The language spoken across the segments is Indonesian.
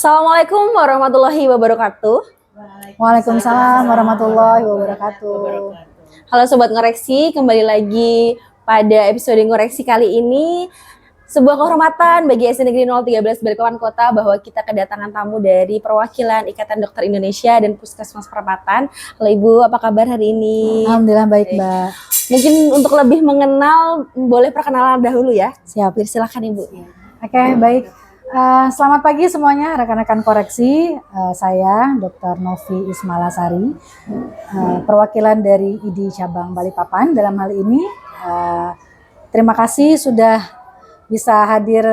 Assalamualaikum warahmatullahi wabarakatuh. Waalaikumsalam warahmatullahi wabarakatuh. Halo Sobat Ngoreksi, kembali lagi pada episode Ngoreksi kali ini. Sebuah kehormatan bagi SD Negeri 013 Balikpapan Kota bahwa kita kedatangan tamu dari perwakilan Ikatan Dokter Indonesia dan Puskesmas Perapatan. Halo Ibu, apa kabar hari ini? Alhamdulillah baik Mbak. Mungkin untuk lebih mengenal, boleh perkenalan dahulu ya? Siap. Silakan Ibu. Oke, baik. Selamat pagi semuanya rekan-rekan koreksi. Saya Dr. Novi Ismalasari, perwakilan dari ID Cabang Balikpapan. Dalam hal ini, terima kasih sudah bisa hadir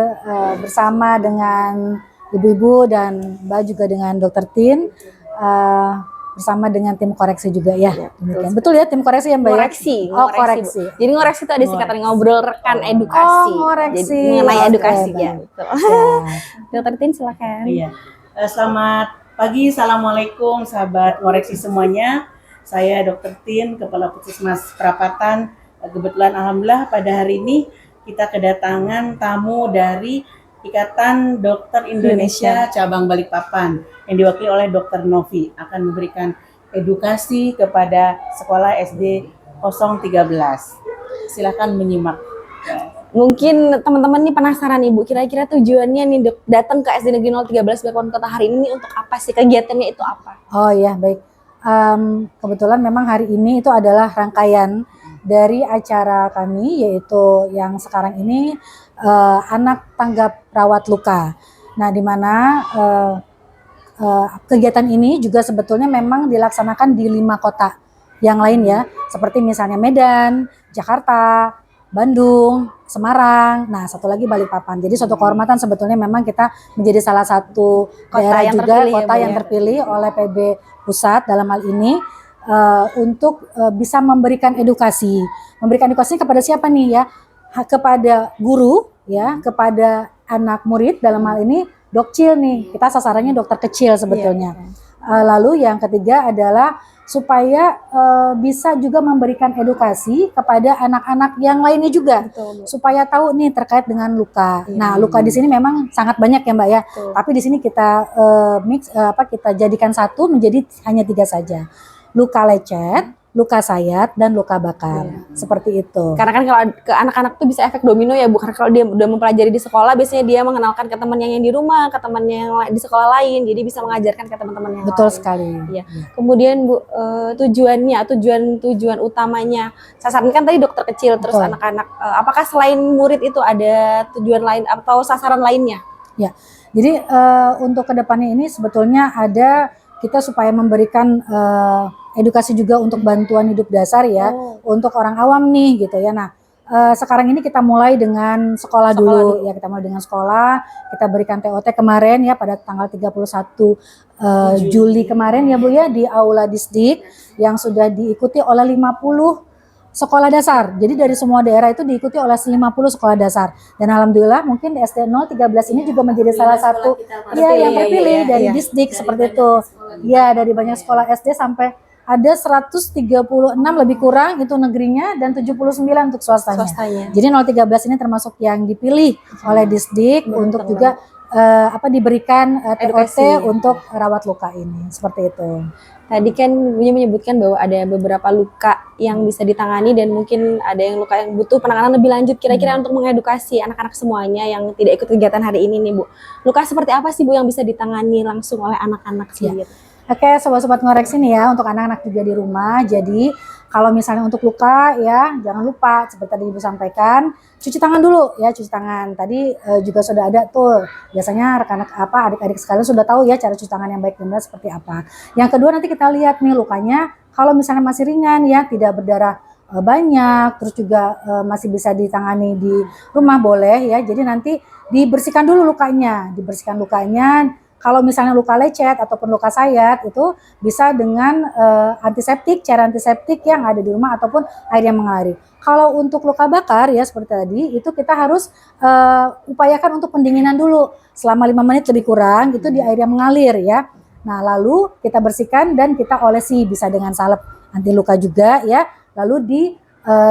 bersama dengan ibu-ibu dan Mbak juga dengan Dr. Tin, bersama dengan tim koreksi juga ya. Demikian. Betul ya, tim koreksi ya Mbak? Koreksi. Oh, koreksi. Jadi ngoreksi itu ada singkatan ngobrol rekan edukasi. Oh, ngoreksi. Jadi mengenai edukasi Oke, ya. baik. Betul. Dokter Tin silakan. Iya. Selamat pagi, assalamualaikum sahabat ngoreksi semuanya. Saya Dr. Tin, Kepala Puskesmas Perapatan. Kebetulan alhamdulillah pada hari ini kita kedatangan tamu dari Ikatan Dokter Indonesia Cabang Balikpapan yang diwakili oleh Dr. Novi akan memberikan edukasi kepada sekolah SD 013. Silakan menyimak. Mungkin teman-teman nih penasaran Ibu, kira-kira tujuannya nih datang ke SD Negeri 013 Balikpapan Kota hari ini untuk apa sih? Kegiatannya itu apa? Oh iya, baik. Kebetulan memang hari ini itu adalah rangkaian dari acara kami, yaitu yang sekarang ini anak tanggap rawat luka. Nah, di mana kegiatan ini juga sebetulnya memang dilaksanakan di 5 kota yang lain ya, seperti misalnya Medan, Jakarta, Bandung, Semarang, nah satu lagi Balikpapan. Jadi suatu kehormatan sebetulnya memang kita menjadi salah satu daerah yang juga terpilih, kota ya, yang terpilih oleh PB Pusat dalam hal ini untuk bisa memberikan edukasi kepada siapa nih ya? Kepada guru ya, kepada anak murid dalam hal ini dokcil nih. Kita sasarannya dokter kecil sebetulnya. Lalu yang ketiga adalah supaya bisa juga memberikan edukasi kepada anak-anak yang lainnya juga. Betul. Supaya tahu nih terkait dengan luka. Nah, luka di sini memang sangat banyak ya Mbak ya. Betul. Tapi di sini kita kita jadikan satu menjadi hanya 3 saja. Luka lecet, luka sayat, dan luka bakar. Seperti itu. Karena kan kalau ke anak-anak tuh bisa efek domino ya, bukan kalau dia udah mempelajari di sekolah, biasanya dia mengenalkan ke temannya yang di rumah, ke temannya yang di sekolah lain, jadi bisa mengajarkan ke teman-teman yang Betul lain. sekali. Iya. Kemudian Bu, tujuan utamanya, sasaran kan tadi dokter kecil, terus Betul. anak-anak. Apakah selain murid itu ada tujuan lain atau sasaran lainnya? Ya, jadi untuk kedepannya ini sebetulnya ada kita supaya memberikan edukasi juga untuk bantuan hidup dasar ya, untuk orang awam nih gitu ya. Nah, sekarang ini kita mulai dengan sekolah dulu ya, kita mulai dengan sekolah, kita berikan TOT kemarin ya pada tanggal 31 Juli kemarin ya Bu ya di Aula Disdik yang sudah diikuti oleh 50 sekolah dasar. Jadi dari semua daerah itu diikuti oleh 50 sekolah dasar. Dan alhamdulillah mungkin di SD 013 ini juga menjadi salah satu yang terpilih dari Disdik seperti itu. Ya, dari banyak sekolah SD sampai ada 136 lebih kurang itu negerinya dan 79 untuk swastanya. Jadi 013 ini termasuk yang dipilih oleh Disdik untuk juga diberikan TOT untuk rawat luka ini. Seperti itu. Tadi kan Ibunya menyebutkan bahwa ada beberapa luka yang bisa ditangani dan mungkin ada yang luka yang butuh penanganan lebih lanjut. Kira-kira untuk mengedukasi anak-anak semuanya yang tidak ikut kegiatan hari ini nih Bu. Luka seperti apa sih Bu yang bisa ditangani langsung oleh anak-anak sendiri? Oke, sobat-sobat ngoreksi nih ya untuk anak-anak juga di rumah. Jadi kalau misalnya untuk luka ya jangan lupa seperti tadi Ibu sampaikan, cuci tangan dulu ya, cuci tangan. Tadi juga sudah ada tuh. Biasanya adik-adik sekalian sudah tahu ya cara cuci tangan yang baik dan benar seperti apa. Yang kedua nanti kita lihat nih lukanya kalau misalnya masih ringan ya, tidak berdarah banyak, terus juga masih bisa ditangani di rumah boleh ya. Jadi nanti dibersihkan dulu lukanya, Kalau misalnya luka lecet ataupun luka sayat itu bisa dengan antiseptik, cara antiseptik yang ada di rumah ataupun air yang mengalir. Kalau untuk luka bakar ya seperti tadi itu kita harus upayakan untuk pendinginan dulu selama 5 menit lebih kurang itu di air yang mengalir ya. Nah, lalu kita bersihkan dan kita olesi bisa dengan salep anti luka juga ya. Lalu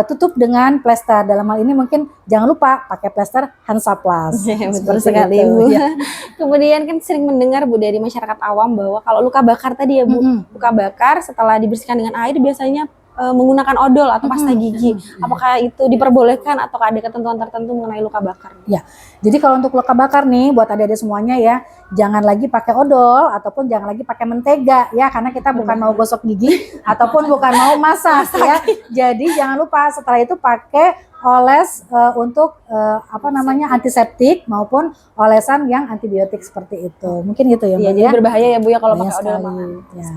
tutup dengan plester. Dalam hal ini mungkin jangan lupa pakai plester Hansaplast. Betul Seperti sekali itu, Bu. ya. Kemudian kan sering mendengar Bu dari masyarakat awam bahwa kalau luka bakar tadi ya Bu, luka bakar setelah dibersihkan dengan air biasanya menggunakan odol atau pasta gigi. Apakah itu diperbolehkan atau ada ketentuan tertentu mengenai luka bakar? Ya, jadi kalau untuk luka bakar nih buat adik-adik semuanya ya, jangan lagi pakai odol ataupun jangan lagi pakai mentega ya, karena kita bukan mau gosok gigi ataupun bukan mau masak ya. Jadi jangan lupa setelah itu pakai oles untuk antiseptik maupun olesan yang antibiotik seperti itu. Mungkin itu ya, Iya, Bu, jadi ya. berbahaya ya Bu ya kalau Bahaya pakai odol sekali, banget. ya.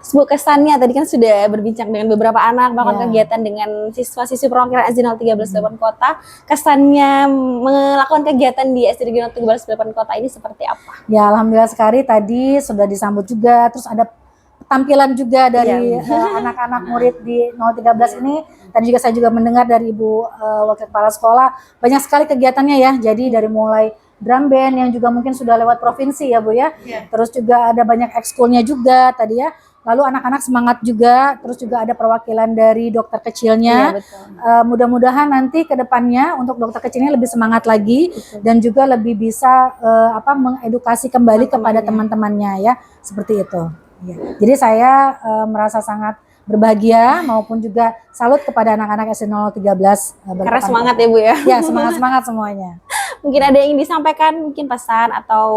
Terus Bu, kesannya tadi kan sudah berbincang dengan beberapa anak melakukan Ya. kegiatan dengan siswa-siswi perwakilan SD 013 Kota. Kesannya melakukan kegiatan di SD 013 Kota ini seperti apa? Ya, alhamdulillah sekali tadi sudah disambut juga, terus ada tampilan juga dari anak-anak murid di 013 ini. Tadi juga saya juga mendengar dari Ibu Wakil Kepala Sekolah, banyak sekali kegiatannya ya. Jadi dari mulai drum band yang juga mungkin sudah lewat provinsi ya Bu ya. Terus juga ada banyak ekskulnya juga tadi ya. Lalu anak-anak semangat juga, terus juga ada perwakilan dari dokter kecilnya. Iya, betul. Mudah-mudahan nanti ke depannya untuk dokter kecilnya lebih semangat lagi dan juga lebih bisa mengedukasi kembali kepada teman-temannya ya, seperti itu. Ya. Jadi saya merasa sangat berbahagia maupun juga salut kepada anak-anak SD 013 Karena semangat ya Bu ya. Ya, semangat-semangat semuanya. Mungkin ada yang ingin disampaikan, mungkin pesan atau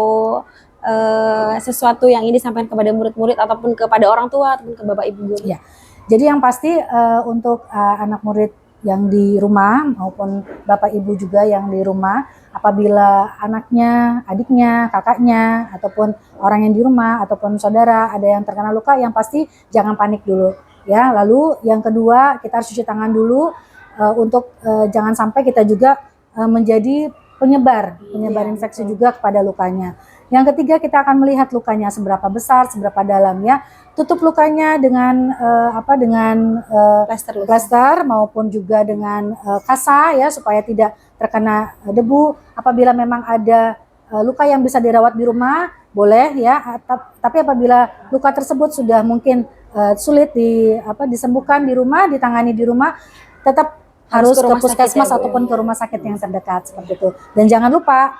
sesuatu yang ingin disampaikan kepada murid-murid ataupun kepada orang tua ataupun ke Bapak Ibu guru. Ya. Jadi yang pasti untuk anak murid yang di rumah maupun Bapak Ibu juga yang di rumah, apabila anaknya, adiknya, kakaknya ataupun orang yang di rumah ataupun saudara ada yang terkena luka, yang pasti jangan panik dulu ya. Lalu yang kedua, kita harus cuci tangan dulu untuk jangan sampai kita juga menjadi penyebar infeksi juga kepada lukanya. Yang ketiga, kita akan melihat lukanya seberapa besar, seberapa dalam ya. Tutup lukanya dengan plester maupun juga dengan kasa ya, supaya tidak terkena debu. Apabila memang ada luka yang bisa dirawat di rumah, boleh ya. Tapi apabila luka tersebut sudah mungkin sulit disembuhkan di rumah, ditangani di rumah, tetap harus ke puskesmas ataupun ke rumah sakit yang terdekat seperti itu. Dan jangan lupa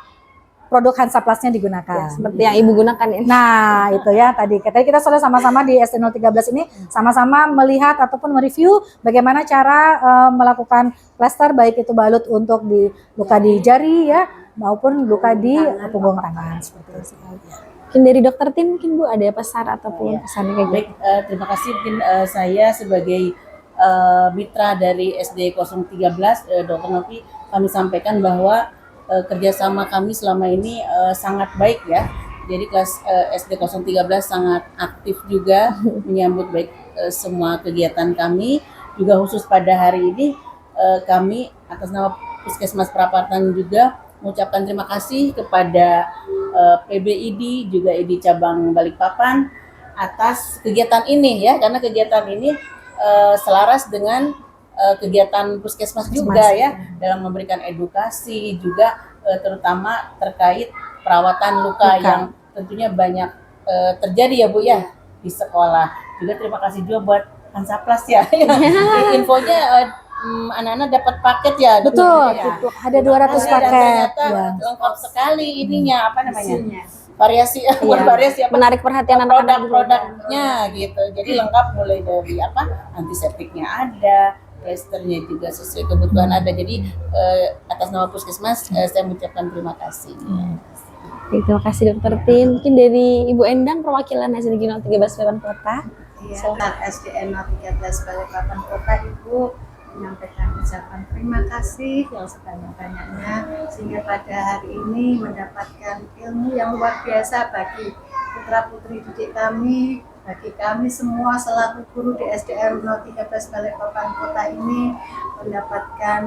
produk Hansaplastnya digunakan. Ya, seperti yang Ibu gunakan ya. Nah, itu ya tadi kita sudah sama-sama di SD 013 ini sama-sama melihat ataupun mereview bagaimana cara melakukan plester, baik itu balut untuk di luka di jari ya maupun luka di punggung tangan seperti itu. Mungkin dari Dokter Tin, mungkin Bu ada pesan ataupun pesan kayak gitu. Baik, terima kasih. Mungkin saya sebagai mitra dari SD 013 Dr. Novi, kami sampaikan bahwa kerjasama kami selama ini sangat baik ya. Jadi kelas SD 013 sangat aktif juga menyambut baik semua kegiatan kami. Juga khusus pada hari ini kami atas nama Puskesmas Prapatan juga mengucapkan terima kasih kepada PBID juga ID cabang Balikpapan atas kegiatan ini ya, karena kegiatan ini selaras dengan kegiatan puskesmas juga ya, dalam memberikan edukasi juga terutama terkait perawatan luka yang tentunya banyak terjadi ya Bu ya di sekolah. Juga terima kasih juga buat Hansaplast ya. Infonya anak-anak dapat paket ya. Betul, ya. Ada 200 paket. Ternyata Ya. lengkap sekali ininya, apa namanya? Variasi, variasi apa? Menarik perhatian anak-anak. Produk-produknya gitu. Jadi lengkap mulai dari antiseptiknya ada, plasternya juga sesuai kebutuhan ada. Jadi atas nama Puskesmas saya mengucapkan terima kasih. Terima kasih Dokter Tin. Mungkin dari Ibu Endang perwakilan SD 013 Kota. Iya, SDN 013 Balikpapan Kota, Ibu menyampaikan ucapan terima kasih yang sebanyak-banyaknya sehingga pada hari ini mendapatkan ilmu yang luar biasa bagi putra-putri didik kami, bagi kami semua selaku guru di SDN 013 Balikpapan Kota ini mendapatkan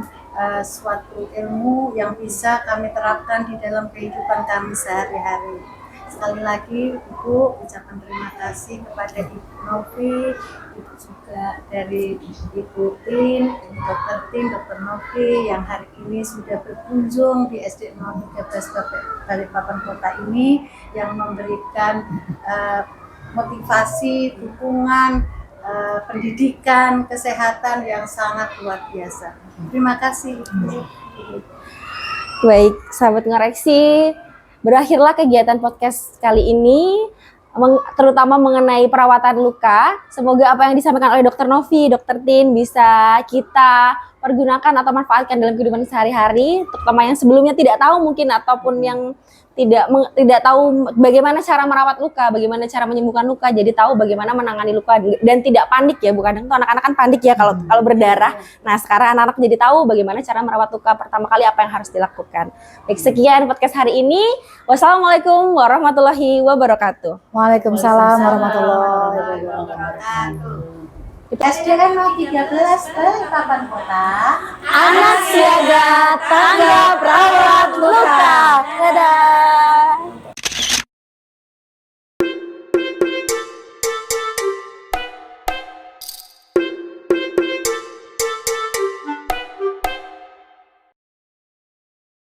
suatu ilmu yang bisa kami terapkan di dalam kehidupan kami sehari-hari. Sekali lagi Ibu ucapan terima kasih kepada Ibu Novi, Ibu juga dari Ibu Tin, Dokter Tin, Dokter Novi yang hari ini sudah berkunjung di SD 013 Balikpapan Kota ini, yang memberikan motivasi, dukungan pendidikan, kesehatan yang sangat luar biasa. Terima kasih. Baik, sahabat ngoreksi, berakhirlah kegiatan podcast kali ini, terutama mengenai perawatan luka. Semoga apa yang disampaikan oleh Dr. Novi, Dr. Tin bisa kita pergunakan atau manfaatkan dalam kehidupan sehari-hari, terutama yang sebelumnya tidak tahu mungkin ataupun yang tidak tahu bagaimana cara merawat luka, bagaimana cara menyembuhkan luka, jadi tahu bagaimana menangani luka dan tidak panik ya. Bukan itu anak-anak kan panik ya kalau berdarah. Nah, sekarang anak-anak jadi tahu bagaimana cara merawat luka pertama kali, apa yang harus dilakukan. Baik, sekian podcast hari ini. Wassalamualaikum warahmatullahi wabarakatuh. Waalaikumsalam warahmatullahi Wabarakatuh. SDN 013 Balikpapan Kota. Anak siaga, tanggap rawat luka.